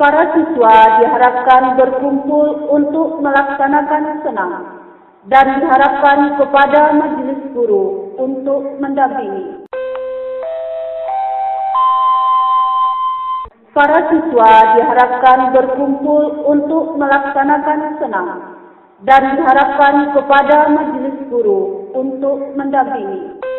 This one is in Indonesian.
Para siswa diharapkan berkumpul untuk melaksanakan senam dan diharapkan kepada majelis guru untuk mendampingi. Para siswa diharapkan berkumpul untuk melaksanakan senam dan diharapkan kepada majelis guru untuk mendampingi.